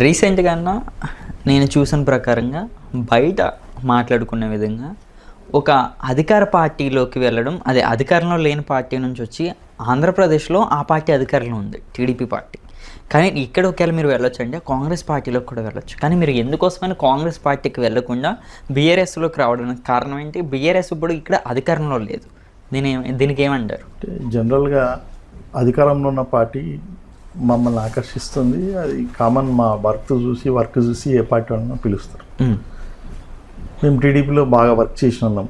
రీసెంట్గా నేను చూసిన ప్రకారంగా బయట మాట్లాడుకునే విధంగా ఒక అధికార పార్టీలోకి వెళ్ళడం, అదే అధికారంలో లేని పార్టీ నుంచి వచ్చి ఆంధ్రప్రదేశ్లో ఆ పార్టీ అధికారంలో ఉంది, టీడీపీ పార్టీ. కానీ ఇక్కడ ఒకవేళ మీరు వెళ్ళొచ్చు అంటే కాంగ్రెస్ పార్టీలోకి కూడా వెళ్ళొచ్చు. కానీ మీరు ఎందుకోసమైనా కాంగ్రెస్ పార్టీకి వెళ్ళకుండా బీఆర్ఎస్లోకి రావడానికి కారణం ఏంటి? బీఆర్ఎస్ ఇప్పుడు ఇక్కడ అధికారంలో లేదు. దీనికి ఏమంటారు? జనరల్గా అధికారంలో ఉన్న పార్టీ మమ్మల్ని ఆకర్షిస్తుంది. అది కామన్. మా వర్క్ చూసి ఏ పార్టీ వాళ్ళని పిలుస్తారు. మేము టీడీపీలో బాగా వర్క్ చేసిన వాళ్ళం.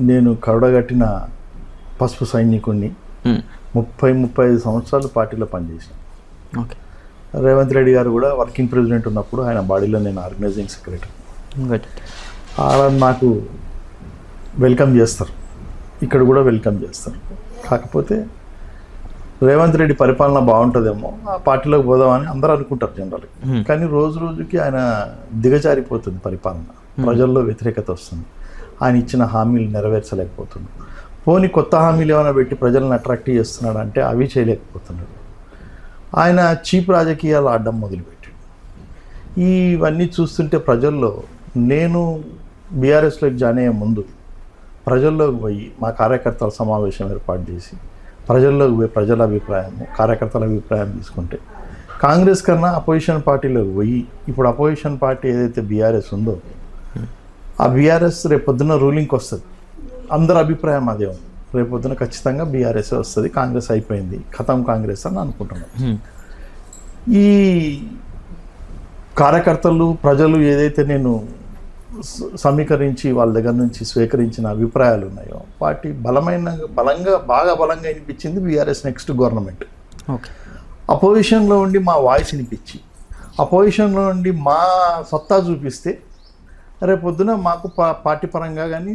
నేను కరుడగట్టిన పసుపు సైనికుడిని. 35 సంవత్సరాలు పార్టీలో పనిచేసాను. ఓకే. రేవంత్ రెడ్డి గారు కూడా వర్కింగ్ ప్రెసిడెంట్ ఉన్నప్పుడు ఆయన బాడీలో నేను ఆర్గనైజింగ్ సెక్రటరీ. అలా నాకు వెల్కమ్ చేస్తారు, ఇక్కడ కూడా వెల్కమ్ చేస్తారు. కాకపోతే రేవంత్ రెడ్డి పరిపాలన బాగుంటుందేమో, ఆ పార్టీలోకి పోదామని అందరూ అనుకుంటారు జనరల్గా. కానీ రోజు రోజుకి ఆయన దిగజారిపోతుంది పరిపాలన. ప్రజల్లో వ్యతిరేకత వస్తుంది. ఆయన ఇచ్చిన హామీలు నెరవేర్చలేకపోతున్నాడు. పోనీ కొత్త హామీలు ఏమైనా పెట్టి ప్రజలను అట్రాక్ట్ చేస్తున్నాడు అంటే అవి చేయలేకపోతున్నాడు. ఆయన చీప్ రాజకీయాలు ఆడడం మొదలుపెట్టాడు. ఇవన్నీ చూస్తుంటే ప్రజల్లో, నేను బీఆర్ఎస్లోకి జాయిన్ అయ్యే ముందు ప్రజల్లోకి పోయి మా కార్యకర్తల సమావేశం ఏర్పాటు చేసి ప్రజల్లోకి పోయి ప్రజల అభిప్రాయము, కార్యకర్తల అభిప్రాయం తీసుకుంటే కాంగ్రెస్ కన్నా అపోజిషన్ పార్టీలోకి పోయి, ఇప్పుడు అపోజిషన్ పార్టీ ఏదైతే బీఆర్ఎస్ ఉందో ఆ బీఆర్ఎస్ రేపొద్దున రూలింగ్కి వస్తుంది. అందరి అభిప్రాయం అదే ఉంది. రేపొద్దున ఖచ్చితంగా బీఆర్ఎస్ వస్తుంది, కాంగ్రెస్ అయిపోయింది, ఖతం కాంగ్రెస్ అని అనుకుంటున్నాను. ఈ కార్యకర్తలు, ప్రజలు ఏదైతే నేను సమీకరించి వాళ్ళ దగ్గర నుంచి స్వీకరించిన అభిప్రాయాలు ఉన్నాయో వాటి బాగా బలంగా వినిపించింది బీఆర్ఎస్ నెక్స్ట్ గవర్నమెంట్. ఓకే. అపోజిషన్లో ఉండి మా వాయిస్ వినిపించి, అపోజిషన్లో ఉండి మా సత్తా చూపిస్తే రేపొద్దున మాకు పార్టీ పరంగా కానీ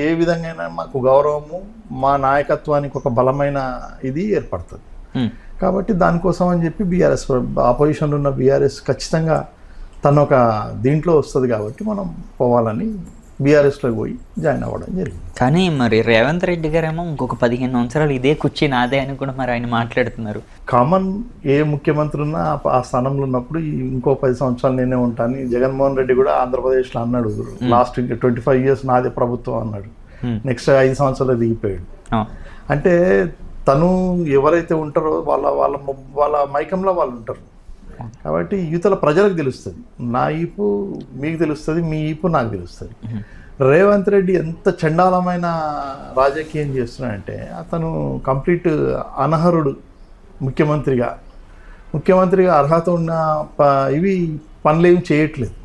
ఏ విధంగా మాకు గౌరవము, మా నాయకత్వానికి ఒక బలమైన ఇది ఏర్పడుతుంది. కాబట్టి దానికోసం అని చెప్పి బీఆర్ఎస్, అపోజిషన్లో ఉన్న బీఆర్ఎస్ ఖచ్చితంగా తను ఒక దీంట్లో వస్తుంది కాబట్టి మనం పోవాలని బీఆర్ఎస్లోకి పోయి జాయిన్ అవ్వడం జరిగింది. కానీ మరి రేవంత్ రెడ్డి గారేమో ఇంకొక 15 సంవత్సరాలు ఇదే కుర్చీ నాదే అని కూడా మరి ఆయన మాట్లాడుతున్నారు. కామన్. ఏ ముఖ్యమంత్రి ఉన్నా ఆ స్థానంలో ఉన్నప్పుడు ఇంకో 10 సంవత్సరాలు నేనే ఉంటాను. జగన్మోహన్ రెడ్డి కూడా ఆంధ్రప్రదేశ్లో అన్నాడు, లాస్ట్ 25 years నాదే ప్రభుత్వం అన్నాడు. నెక్స్ట్ 5 సంవత్సరాలు దిగిపోయాడు. అంటే తను ఎవరైతే ఉంటారో వాళ్ళ మైకంలో వాళ్ళు ఉంటారు. కాబట్టి యువతల ప్రజలకు తెలుస్తుంది. నా ఈపు మీకు తెలుస్తుంది, మీ ఈపు నాకు తెలుస్తుంది. రేవంత్ రెడ్డి ఎంత చండాలమైన రాజకీయం చేస్తున్నాడంటే అతను కంప్లీట్ అనర్హుడు. ముఖ్యమంత్రిగా అర్హత ఉన్న పనులు ఏమి చేయట్లేదు.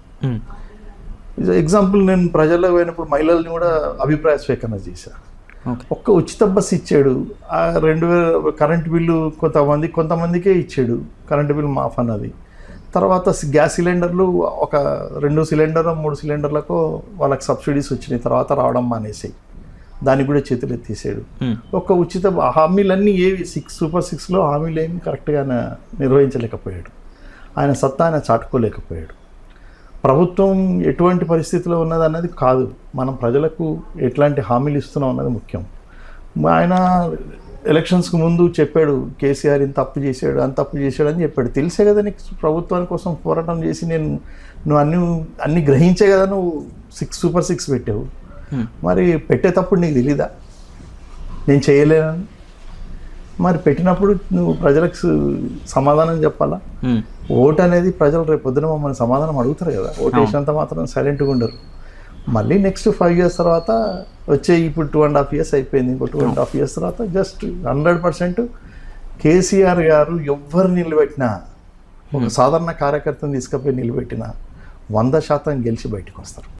ఎగ్జాంపుల్, నేను ప్రజల్లో పోయినప్పుడు మహిళల్ని కూడా అభిప్రాయ స్వీకరణ చేశాను. ఒక్క ఉచిత బస్సు ఇచ్చాడు. 2000 కరెంటు బిల్లు కొంతమందికే ఇచ్చాడు, కరెంటు బిల్లు మాఫ్ అన్నది. తర్వాత గ్యాస్ సిలిండర్లు ఒక 2 సిలిండర్లు 3 సిలిండర్లకు వాళ్ళకి సబ్సిడీస్ వచ్చినాయి, తర్వాత రావడం మానేసాయి. దానికి కూడా చేతులు ఎత్తేసాడు. ఒక ఉచిత హామీలన్నీ ఏవి సూపర్ 6లో హామీలు ఏమి కరెక్ట్గా నిర్వహించలేకపోయాడు. ఆయన సత్తా ఆయన చాటుకోలేకపోయాడు. ప్రభుత్వం ఎటువంటి పరిస్థితిలో ఉన్నది అన్నది కాదు, మనం ప్రజలకు ఎట్లాంటి హామీలు ఇస్తున్నాం అన్నది ముఖ్యం. ఆయన ఎలక్షన్స్కి ముందు చెప్పాడు, కేసీఆర్ ఇంత తప్పు చేశాడు, అంత తప్పు చేశాడు అని చెప్పాడు. తెలిసే కదా నీకు ప్రభుత్వాని కోసం పోరాటం చేసి నువ్వు అన్ని గ్రహించే కదా నువ్వు సూపర్ 6 పెట్టావు. మరి పెట్టేటప్పుడు నీకు తెలీదా నేను చేయలేనని? మరి పెట్టినప్పుడు నువ్వు ప్రజలకు సమాధానం చెప్పాలా? ఓటు అనేది ప్రజలు రేపు పొద్దున మమ్మల్ని సమాధానం అడుగుతారు కదా. ఓటు వేసినంత మాత్రం సైలెంట్గా ఉండరు. మళ్ళీ నెక్స్ట్ 5 years తర్వాత ఇప్పుడు 2.5 years అయిపోయింది. ఇంకో 2.5 years తర్వాత జస్ట్ 100% కేసీఆర్ గారు ఎవ్వరు నిలబెట్టినా, ఒక సాధారణ కార్యకర్తను తీసుకుపోయి నిలబెట్టినా 100% గెలిచి బయటకు వస్తారు.